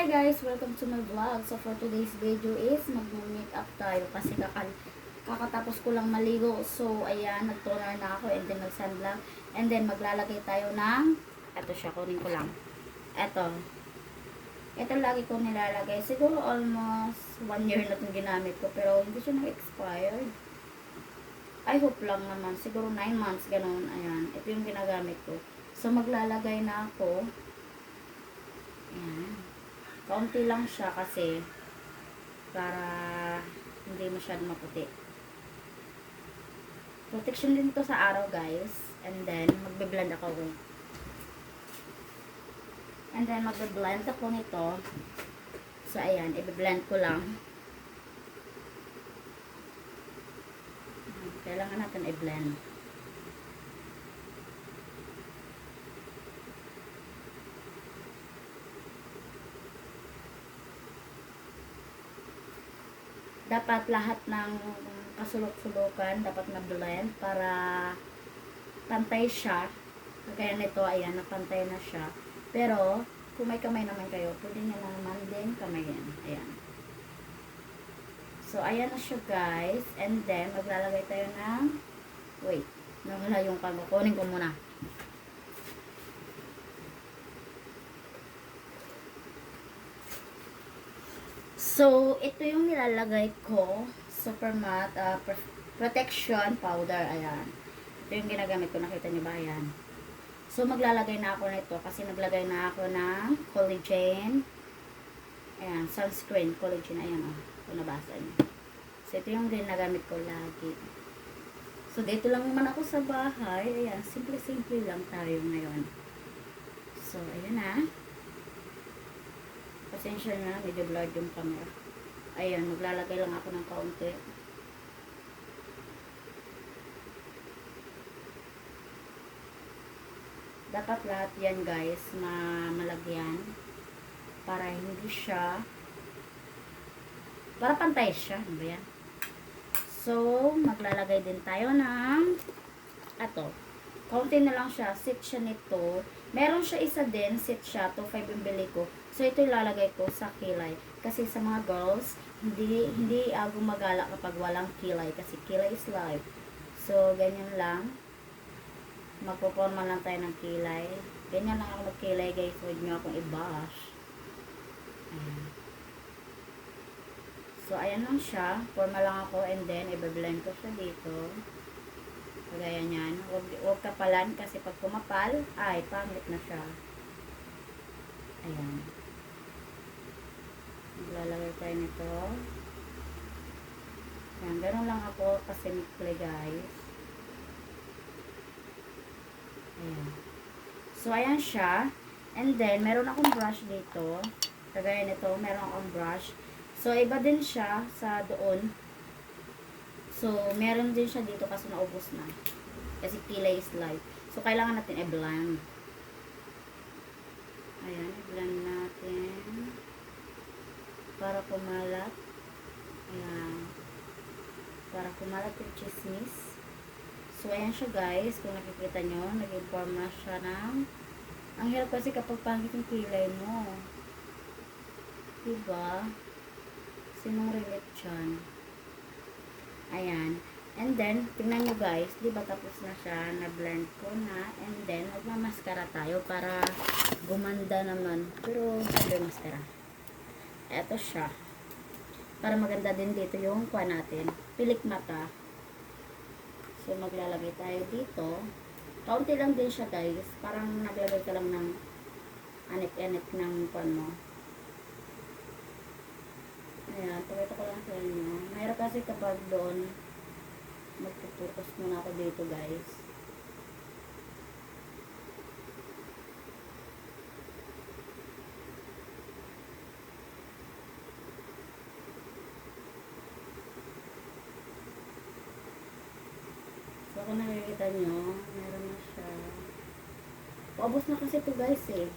Hi guys! Welcome to my vlog. So for today's video is mag-makeup tayo kasi kakatapos ko lang maligo. So ayan, nag-toner na ako and then nag-sunblock. And then maglalagay tayo ng, eto siya, kunin ko lang. Ito lagi ko nilalagay. Siguro almost 1 year na itong ginamit ko pero hindi siya na-expired. I hope lang naman. Siguro 9 months, ganun. Ayan, ito yung ginagamit ko. So maglalagay na ako. Ayan. Kaunti lang siya kasi para hindi masyadong maputi. Protection din to sa araw guys. And then magbe-blend ako. And then magbe-blend ako nito. So ayan, i-blend ko lang. Kailangan natin i-blend. Dapat lahat ng kasulok-sulukan dapat na-blend para pantay siya. Kaya nito, ayan, napantay na siya. Pero, kung may kamay naman kayo, pwede nyo naman din kamayin. Ayan. So, ayan na siya guys. And then, maglalagay tayo ng, wait, nawala yung pag kunin ko muna. So, ito yung nilalagay ko. Super matte protection powder. Ayan. Ito yung ginagamit ko. Nakita niyo ba? Ayan. So, maglalagay na ako nito kasi naglagay na ako ng collagen. Ayan. Sunscreen. Collagen. Ayan o. Kung nabasa niyo. So, ito yung ginagamit ko lagi. So, dito lang naman ako sa bahay. Ayan. Simple-simple lang tayo ngayon. So, ayan na. Pasensya na, medyo blurred yung camera. Ayan, maglalagay lang ako ng kaunti. Dapat lahat yan guys, malagyan. Para hindi siya, para pantay siya. Ano ba yan? So, maglalagay din tayo ng, kaunti na lang siya. Sit siya nito. Meron siya isa din, sit siya. 2.5 yung bili ko. So, ito ilalagay ko sa kilay. Kasi sa mga girls, hindi gumagala kapag walang kilay. Kasi kilay is life. So, ganyan lang. Magpoporma lang tayo ng kilay. Ganyan lang ako magkilay guys. Huwag nyo akong i-bash. Ayan. So, ayan lang siya. Forma lang ako and then, i-blend ko siya dito. Kagaya nyan. Huwag kapalan kasi pag kumapal, ay, pangit na siya. Ayan. Maglalagay tayo nito. Ayan, gano'n lang ako kasimple guys. Ayan. So, ayan siya. And then, meron akong brush dito. Kagaya nito, meron akong brush. So, iba din siya sa doon. So, meron din siya dito kasi naubos na. Kasi kilay is life. So, kailangan natin i-blend. Ayan, i-blend natin. Para kumalat. Ayan. Para kumalat yung chismis. So, ayan siya guys. Kung nakikita nyo, nag-inform na siya ng... Ang hirap kasi kapag pangit yung kilay mo. Diba? Sinong relate dyan? Ayan. And then, tingnan nyo guys. Diba tapos na siya? Na-blend ko na. And then, magmamaskara tayo para gumanda naman. Pero, sabi maskara. Eto siya. Para maganda din dito yung kuha natin. Pilik mata. So, maglalagay tayo dito. Kaunti lang din siya guys. Parang naglagay ka lang ng anik-anik ng kuha mo. Ayan. Pakita ko lang sa inyo. Mayroon kasi kapag doon magpuputos muna ako dito guys. So, kung nakikita nyo, meron na siya. Paubos na kasi ito guys eh.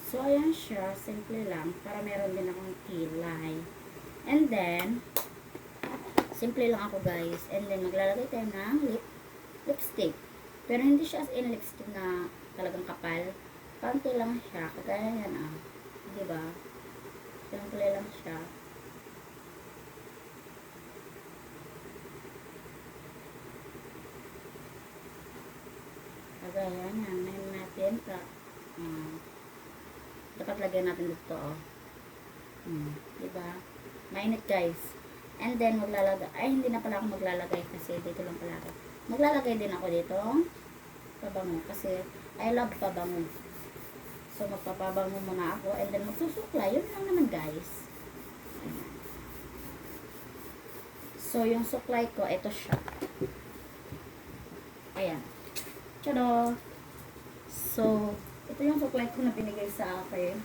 So, So, ayan siya. Simple lang. Para meron din akong kilay. And then, simple lang ako guys. And then, maglalagay tayo ng lipstick. Pero hindi siya as in lipstick na talagang kapal. Konti lang siya. Kagaya yan ah. Diba? Simple lang siya. Kagaya yan. Ngayon natin ka. Dapat lagyan natin dito oh. Diba? Mainit guys. And then maglalagay. Ay, hindi na pala ako maglalagay kasi dito lang pala ako. Maglalagay din ako dito pabango kasi I love pabango. So magpapabango muna ako and then magsusuklay. Yun lang naman guys. Ayan. So yung suklay ko, ito siya. Ayan. Tado! So, ito yung suklay ko na binigay sa akin.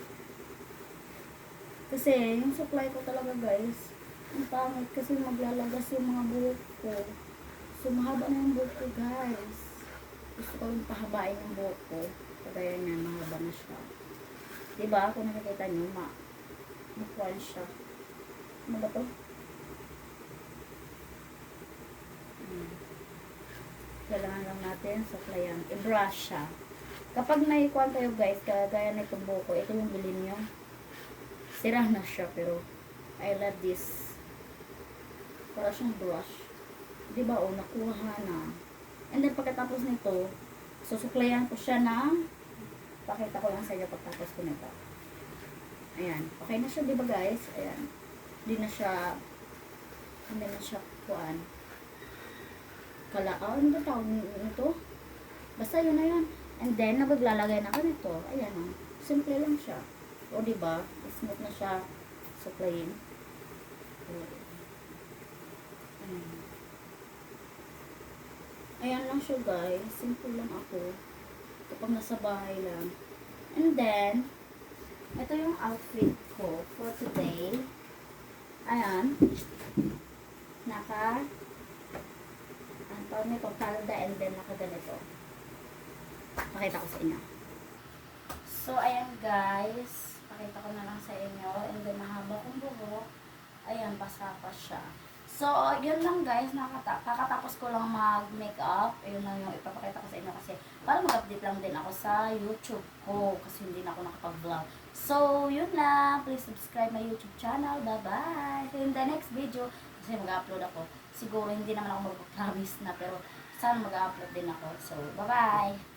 Kasi yung suklay ko talaga guys, ang pangit kasi maglalagas yung mga buhok ko. So, mahaba na yung buhok ko, guys. Gusto ko yung pahabain yung buhok ko. Kagaya niya, mahaba na siya. Diba? Kung nakikita nyo, makuha siya. Ano ba to? Kailangan lang natin suklayan. I-brush siya. Kapag naikuhan kayo, guys, kagaya na itong buhok ko, ito yung bilhin nyo. Sira na siya, pero I love this. Para siyang brush. Diba, o, nakuha na. And then, pagkatapos nito, susuklayan ko siya ng, pakita ko lang sa inyo pagkatapos ko nito. Ayan. Okay na siya, diba guys? Ayan. Hindi na siya kuhaan. Ano ba tawag nito? Basta yun na yun. And then, naglalagay na ako nito. Ayan o. Simple lang siya. O, diba? Smooth na siya suklayin. Ayan lang siya guys. Simple lang ako. Kapag nasa bahay lang. And then, ito yung outfit ko for today. Ayan. Ang tawag nito, palda and then nakaganito. Pakita ko sa inyo. So, ayan guys. Pakita ko na lang sa inyo. And then, mahaba kong buhok. Ayan, basa-pas siya. So, yun lang guys, kakatapos ko lang mag-makeup. Ayun lang yung ipapakita ko sa inyo kasi para mag-update lang din ako sa YouTube ko kasi hindi na ako nakapag-vlog. So, yun lang. Please subscribe my YouTube channel. Bye-bye! In the next video, kasi mag-upload ako. Siguro hindi naman ako mag-promise na pero sana mag-upload din ako. So, bye-bye!